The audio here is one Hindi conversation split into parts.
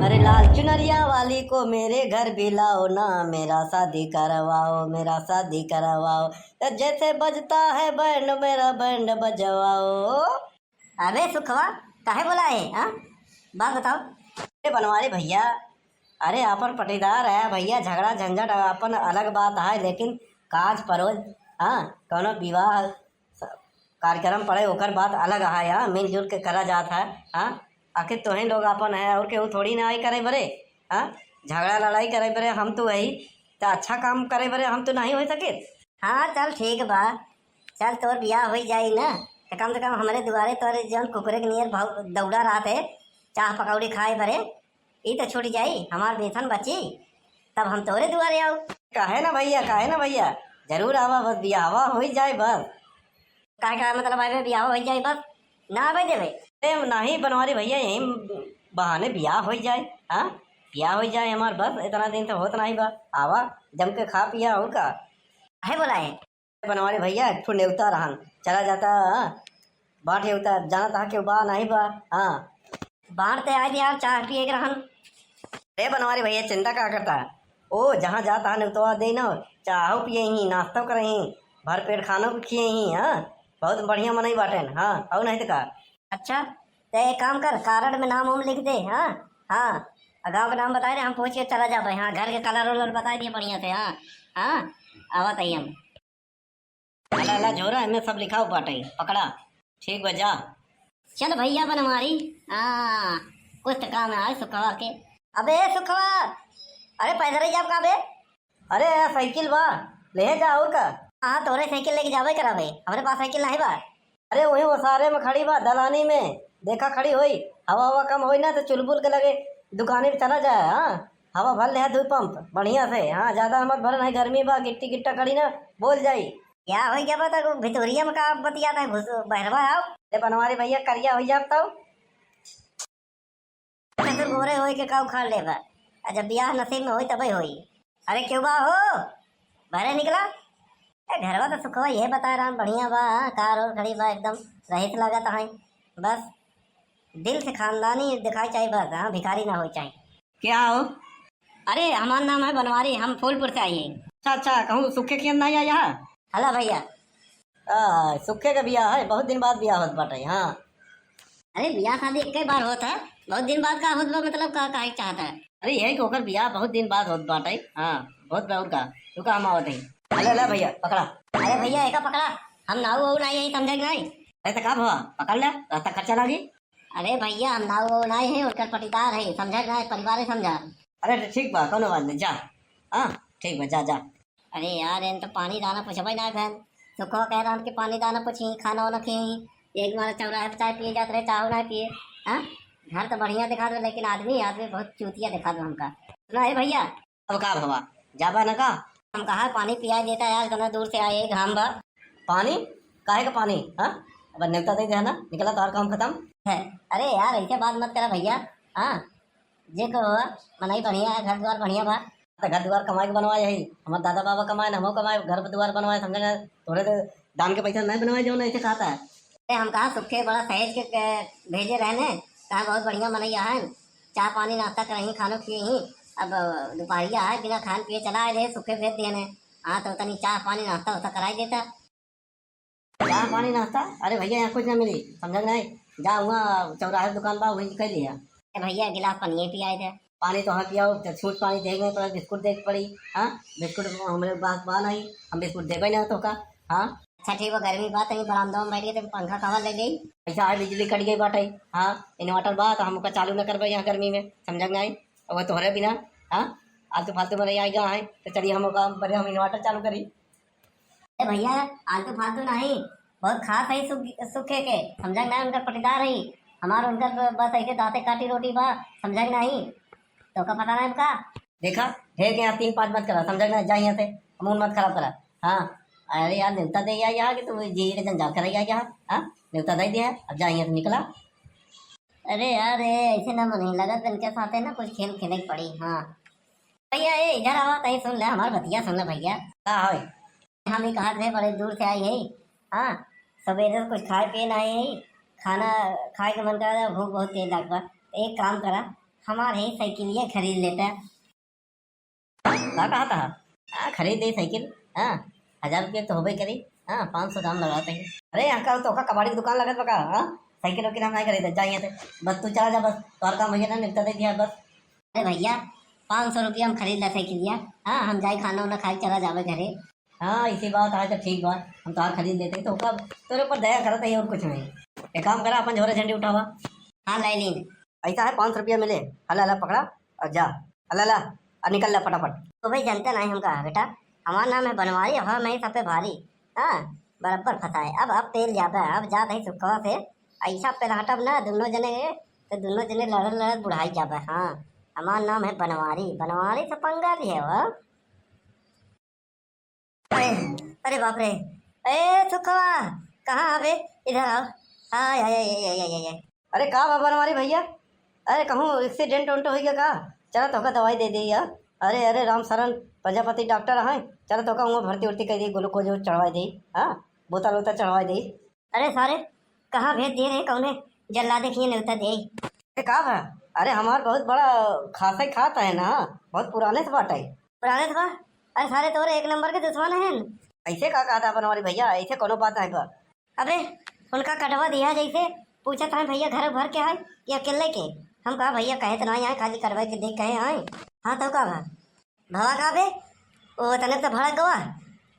अरे लाल चुनरिया वाली को मेरे घर भी लाओ ना, मेरा शादी करवाओ, मेरा शादी करवाओ। तो जैसे बजता है बैंड मेरा बैंड बजवाओ। अबे सुखवा, काहे बोला है? हाँ, बात बताओ। अरे बनवारी भैया, अरे अपन पटीदार है भैया, झगड़ा झंझट अपन अलग बात है, लेकिन काज परोज, हाँ, कोनो विवाह कार्यक्रम पड़े ओकर बात अलग है। हाँ, मिलजुल के करा जाता है। हाँ, आखिर तो ही लोग अपन है और केहू थोड़ी ना आई करे बरे। हाँ, झगड़ा लड़ाई करे बरे हम तो वही, तो अच्छा काम करे बरे हम तो नहीं हो सके। हाँ चल ठीक बा, चल तोर बियाह हो जाई ना, तो कम से कम हमारे दुआरे तोरे जौन कुकरे के नियर भाव दौड़ा रहा थे चाह पकौड़ी खाए भरे, ई तो छूट जाई, हमार वेतन बची, तब हम तोरे दुआरे आओ। काहे ना भैया, काहे ना भैया, जरूर आवा, बस बियाहवा हो जाए बस। काहे का मतलब आवे बियाह हो जाए बस, ना आवे देवे? अरे नहीं बनवारी भैया, यही बहाने बियाह हो जाए। हाँ, बियाह हो जाए हमार, बस इतना दिन तो होता नहीं बा। आवा जम के खा पिया और का है बोला है बनवारी भैया, एक ठो नेवता रहन चला जाता। हाँ, बाट हेवता जाना था कि बा नहीं बा। हाँ, बांटते आज यार चाय पिए के रहन। अरे बनवारी भैया चिंता क्या करता है, ओ जहाँ जाता है नेवतवा दे ना, चाहो पिए ही, नाश्ता करे ही, भर पेट खाना भी खिए ही। हाँ, बहुत बढ़िया मनई बाटे। हाँ, और नहीं तो का। अच्छा, तो एक काम कर, कार्ड में नाम वाम लिख दे। हाँ हाँ, गाँव का नाम बता दे, हम पूछ के चला जा भाई। हाँ, घर के कलर वलर बता दिए बढ़िया से। हाँ हाँ, आवत आई हम। अला अला झोरा इनमें सब लिखा हुआ बाटे, पकड़ा। ठीक बजा, चल भैया बन हमारी। हाँ, कुछ तो काम है सुखवा के। अबे सुखवा, अरे पैदल ही जाब का बे? अरे यार साइकिल बा, ले जा और का। हाँ, तोरे साइकिल लेके जावे करा भाई, हमारे पास साइकिल नहीं बा। अरे वही ओसारे में खड़ी बा, दलानी में देखा खड़ी होई, हवा हवा कम होई ना तो चुलबुल के लगे दुकाने पे चला जाए। हाँ, हवा भर ले दो पंप बढ़िया से। हाँ, ज्यादा मत भर, नहीं गर्मी बा, गिट्टी गिट्टा खड़ी ना बोल जाई। क्या हो गया बता, भितोरिया में का बतियाता है, घुस बहरवा आओ। अरे बनवारी भैया करिया हो जाता हूँ, फिर गोरे होई के का उखाड़ लेगा, जब ब्याह नसीब में होई तबे होई। अरे क्यों बा हो, बाहर निकला? घरवा तो सुखवा ये बता रहा बढ़िया बा। हाँ, कार और खड़ी बा एकदम रहीस लागत है, बस दिल से खानदानी दिखाई चाहिए बस। हाँ, भिखारी ना हो चाहिए। क्या हो? अरे हमारा नाम है बनवारी, हम फूलपुर से आइए। अच्छा अच्छा, कहूँ सुखे के नहीं आया है? हला भैया, सुखे का बियाह है, बहुत दिन बाद बियाह होत बाटे। हाँ, अरे बियाह शादी एक बार होता है, बहुत दिन बाद का होत बा, मतलब का काहे चाहता है? अरे यही कि ओकर बियाह बहुत दिन बाद होत बाटे। हाँ, बहुत बहुत का रुका हम आवत है। अरे ला भैया पकड़ा। अरे भैया एक पकड़ा, हम नाऊ वाऊ नहीं है, समझे नहीं? ऐसा का भवा, पकड़ ले, रास्ता खर्चा लागी। अरे भैया हम नाऊ वाऊ नहीं है, उनका पटीदार है, समझे नहीं? परिवार है समझा। अरे ठीक बा, कोनो बात नहीं, जा। हाँ ठीक बा, जा जा। अरे यार इन तो पानी दाना पूछबे ना बहन, सुखो कह रहा कि पानी दाना पूछी, खाना वाना खी, एक बार चौराहे पे चाय पिए जाते रहे, चाहो ना पिए। हाँ, घर तो बढ़िया दिखा दो, लेकिन आदमी आदमी बहुत चूतिया दिखा दो हमका। सुना है भैया? अब का भवा, जाबा ना का? हम कहा पानी पिया देता यार, इतना दूर से आए घाम बा। पानी काहे का पानी? हाँ, अब नेवता दे देना, निकला तो और काम खत्म है। अरे यार ऐसे बात मत करा भैया। हाँ, जे को मनाई बढ़िया है, घर द्वार बढ़िया बा, तो घर द्वार कमाए के बनवाए है, हमारे दादा बाबा कमाए, हम कमाए, घर द्वार बनवाए, समझे? थोड़े तो दान के पैसा नहीं बनवाए जो ऐसे खाता है। अरे हम कहा सुखे बड़ा सहेज के भेजे रहने, कहा बहुत बढ़िया मनैया है, चाय पानी नाश्ता करही, खानो खिए ही। अब दोपहरिया है, बिना खान पिए चला आए रहे, सुखे भेज दिए ने। हाँ, तो तनी चाय पानी नाश्ता होता कराई देता। चाय पानी नाश्ता? अरे भैया यहाँ कुछ ना मिली, समझ नहीं? जा वहाँ चौराहे दुकान बा, वहीं कर लिया। भैया गिलास पानी पी आए थे। पानी तो हाँ पियाओ, तो छूट पानी देंगे पड़ा, बिस्कुट देख पड़ी। हाँ, बिस्कुट हमारे पास बा नहीं, हम बिस्कुट देवे ना तो का। हाँ, अच्छा ठीक है, गर्मी बात है, बरामदा में बैठ गए तो पंखा कवर ले गई, ऐसा है बिजली कट गई बाटे। हाँ, इन्वर्टर बा तो हम चालू न करबे यहाँ गर्मी में, समझ में आई? और तोहरे बिना हाँ आलतू फालतू में आई गया है, तो चलिए हम बड़े हम इन्वर्टर चालू करी। अरे भैया आलतू फालतू नहीं, बहुत खास है सुखे के, समझ ना? उनका पटीदार है हमारा, उनका बस ऐसे दाते काटी रोटी बा, समझ नहीं? तो का पता नहीं का देखा, ढेर के यहाँ तीन पाँच मत करा, समझ ना? जा यहाँ से अमून मत खराब करा। हाँ, अरे यार न्योता दे यहाँ कि तुम जी के जंजाल कर यहाँ। हाँ, न्योता दे दिया, अब जा यहाँ से निकला। अरे यार ऐसे ना मन लगा, इनके साथ है ना कुछ खेल खेलने की पड़ी। हाँ भैया, ये इधर आओ, तही सुन ले हमारे बतिया, सुन ले भैया। का है? हम ही कहा थे बड़े दूर से आई है। हाँ, सवेरे से कुछ खाए पिए नहीं है, खाना खाए के मन कर रहा है, भूख बहुत तेज लगता है। एक काम करा, हमारे ही साइकिल ये खरीद लेता। का कहा था? खरीद दे साइकिल। हाँ, 1000 रुपये तो होबे करी। हाँ, 500 दाम लगाते हैं। अरे यहाँ का तो का कबाड़ी की दुकान लगत बका। हाँ, साइकिल वकील हम नहीं खरीदे चाहिए थे। बस तू चला जा, बस तोहर काम भैया ना निपटा दे दिया बस। अरे भैया, 500 रुपया हम खरीद ला साइकिलिया। हाँ, हम जाए खाना वाना खाए चला जावे घरे। हाँ, इसी बात है तो ठीक बात, हम तो खरीद लेते तो कब तेरे ऊपर दया करता है और कुछ नहीं। एक काम करा, अपन झोरे झंडी उठावा। हाँ, लाई लीन। ऐसा है, 500 रुपया मिले। हला हला पकड़ा और जा। हला हला और निकल ला फटाफट। तो भाई जानते नहीं हम कहा बेटा, हमारा नाम है बनवारी, हवा में सब पे भारी। हाँ, बराबर फंसाए। अब तेल जाता है, अब जात है सुखवा से। ऐसा पे हटब ना दोनों जने तो दोनों जने लड़त लड़त बुढ़ाई जाबे। हाँ, हमारा नाम है बनवारी, बनवारी से पंगा भी है वह। अरे अरे बाप रे, ए सुखवा कहाँ अबे, इधर आओ। हाय हाय हाय हाय हाय हाय। अरे का बाबा हमारी भैया, अरे कहूँ एक्सीडेंट उंट हो गया का? चलो तो का दवाई दे दी यार। अरे अरे राम शरण प्रजापति डॉक्टर हैं, चलो तो का वहाँ भर्ती उर्ती कर दी, ग्लूकोज चढ़वा दी। हाँ, बोतल वोतल चढ़वा दी। अरे सारे कहाँ भेज दिए रहे, कौन है जल्ला देखिए न्योता दे। अरे का है? अरे हमार बहुत बड़ा खासा ही खाता है ना, बहुत पुराने से बात है। पुराने से बात? अरे सारे तोरे एक नंबर के दुश्मन हैं। ऐसे का कहा था अपन हमारी भैया, ऐसे कोनो बात है बा। अबे उनका कटवा दिया जैसे पूछा था भैया घर भर के आए कि अकेले के। हम कहा भैया कहे तो नहीं आए, खाली करवाई के देख कहे आए। हाँ तो का भवा कहा बे, वो तने तो भड़क गवा।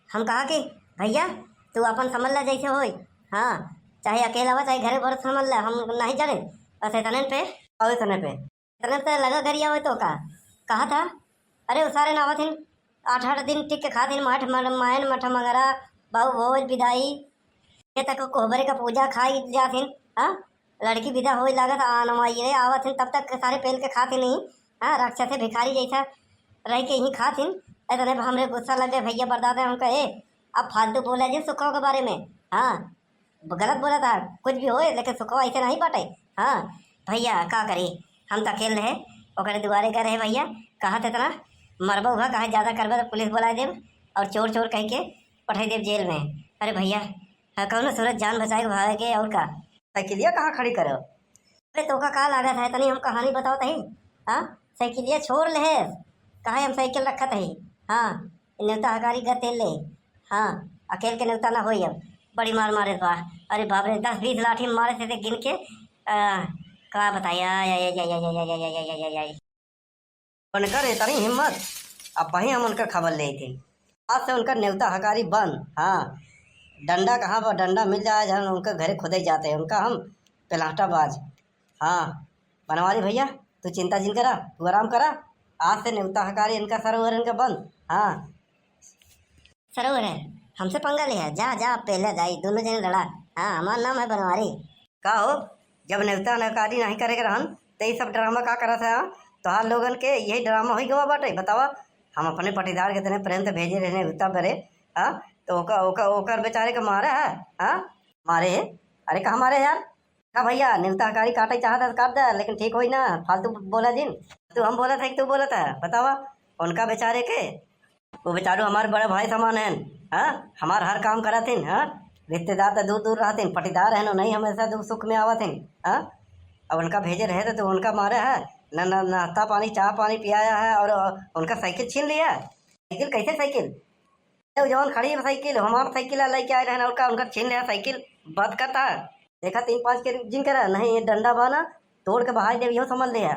हम कहा कि भैया तू अपन समझ ला जैसे होई। हाँ, चाहे अकेला हो चाहे घर भर समझ ला, हम नहीं जाने। बस इतने पे और इतने पे लगा गरिया हो तो का कहा था। अरे उस सारे नावा थे 8-8 दिन टिक के खातिर मठ मायन मठ मगरा बहु भोज विदाई ये तक कोहबरे का पूजा खाई जाथिन। हाँ, लड़की विदा हो लागत आनमाई आवत तब तक सारे पेल के खाते नहीं। हाँ, राक्षस भिखारी जैसा रह के ही खातिन। इतने हमरे गुस्सा लगे भैया बरदाते हम कहे अब फालतू बोला जी सुखों के बारे में। हाँ, गलत बोला था कुछ भी हो, लेकिन सुखवा ऐसे नहीं बाटे। हाँ भैया का करे, हम तो अकेले रहे ओकरे दुआरे गए रहे भैया। कहा थे इतना मरबा हुआ, कहा ज़्यादा करबा तो पुलिस बुला देव और चोर चोर कह के पठाई देव जेल में। अरे भैया कहो ना सूरज जान बचाए भागे के और का साइकिलिया कहाँ खड़ी करो। अरे तो का लागत है तनी हम कहानी बताओ तही। हाँ, साइकिलिया छोड़ ले कहा हम साइकिल रखा थी। हाँ, न्योता हकारी गते ले। हाँ, अकेले के न्योता ना हो अब बड़ी मार मारे बा। अरे बाप रे 10-20 लाठी मारे थे गिन के। का बताया उनकर इतनी हिम्मत, अब वही हम उनका खबर ले थे। आज से उनका न्योता हकारी बंद। हाँ, डंडा कहाँ पर डंडा मिल जाए जहाँ उनके घरे खुदे जाते हैं उनका हम पिलाटाबाज। हाँ बनवारी भैया तू चिंता जिन करा, तू आराम करा। आज से न्योता हकारी इनका सरोवर इनका बंद। हाँ, सरोवर है हमसे पंगा लिया, जा जा पहले जाई दोनों जने लड़ा। हाँ, हमारा नाम है बनवारी। का हो, जब न्योता नकारी नहीं करेगा रहन तो ये सब ड्रामा का करा था। तो हाँ लोगन के यही ड्रामा हो गवा बाटे बतावा। हम अपने पटीदार के तने प्रेम से भेजे रहने न्योता करे। हाँ, तो ओकर बेचारे का मारे है। हाँ, मारे है। अरे कहाँ मारे यार, का भैया न्योता हकारी काटे चाहता तो काट दे, लेकिन ठीक हो ना फालतू बोला जिन। तू हम बोला था कि तू बोला था बतावा। उनका बेचारे के वो बेचारू हमारे बड़े भाई समान हैं। हाँ, हमार हर काम करा थे। हाँ, रिश्तेदार तो दूर दूर रहते पटीदार है नहीं हमेशा दुख सुख में आवा थे। हाँ, अब उनका भेजे रहे थे तो उनका मारे है न नाश्ता पानी चाय पानी पियाया है और उनका साइकिल छीन लिया। साइकिल कैसे साइकिल जवान खड़ी है साइकिल, हमारा साइकिल लेके आए रहे उनका उनका छीन लिया साइकिल। बात करता है देखा 3-5 के जिन करा नहीं, ये डंडा बाना तोड़ के बहाई देव यो समझ लिया।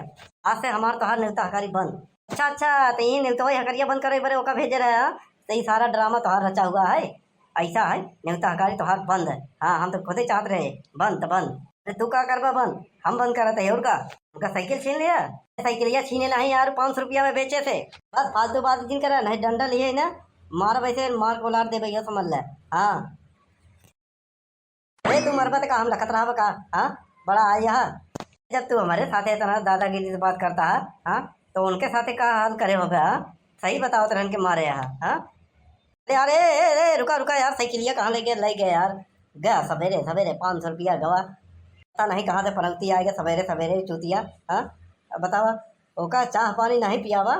आज से हमारा तो हर न्योता हकारी बंद। अच्छा तो ये न्योता हकारिया बंद करे बड़े ओका भेजे रहे। तो ये सारा ड्रामा तोहार रचा हुआ है। ऐसा है न्योता हकारी तोहार बंद है। हाँ, हम तो खुद ही चाहते रहे बंद तो बंद। अरे तू का करबा बंद, हम बंद करा थे उनका साइकिल छीन लिया। साइकिलिया छीने नहीं यार 500 रुपया में बेचे थे। बस फालतू बात जिन करा नहीं, डंडा लिए ना मार वैसे मार को लार दे भैया समझ ले। हाँ, अरे तू मरबा का हम लखत रहा का। हाँ, बड़ा आया जब तू हमारे साथ इतना दादागिरी से बात करता है। हाँ, तो उनके साथ का हाल करे हो गया। सही बताओ तो के मारे यहाँ। हाँ, अरे अरे रुका रुका यार, साइकिलिया कहाँ ले गए यार। गया सवेरे सवेरे 500 रुपया गवा, पता नहीं कहाँ से पनौती आएगा सवेरे सवेरे चूतिया। हाँ, अब बतावा ओका चाह पानी नहीं पियावा।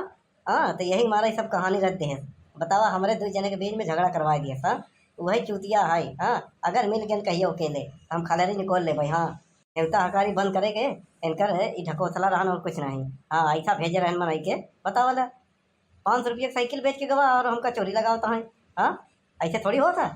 हाँ, तो यही हमारा सब कहानी रहते हैं। बतावा हमारे 2 जने के बीच में झगड़ा करवा दिया। हाँ, वही चूतिया है। हाँ, अगर मिल गए कहिए अकेले हम खलेरी निकोल ले भाई। हाँ। एवता हकारी बंद करे के इनकर ई ढकोसला रहन और कुछ नहीं। हाँ ऐसा भेजे रहन मन के बताओ वाला 500 रुपये की साइकिल बेच के गवा और हमका चोरी लगावता है। हाँ ऐसे थोड़ी होता।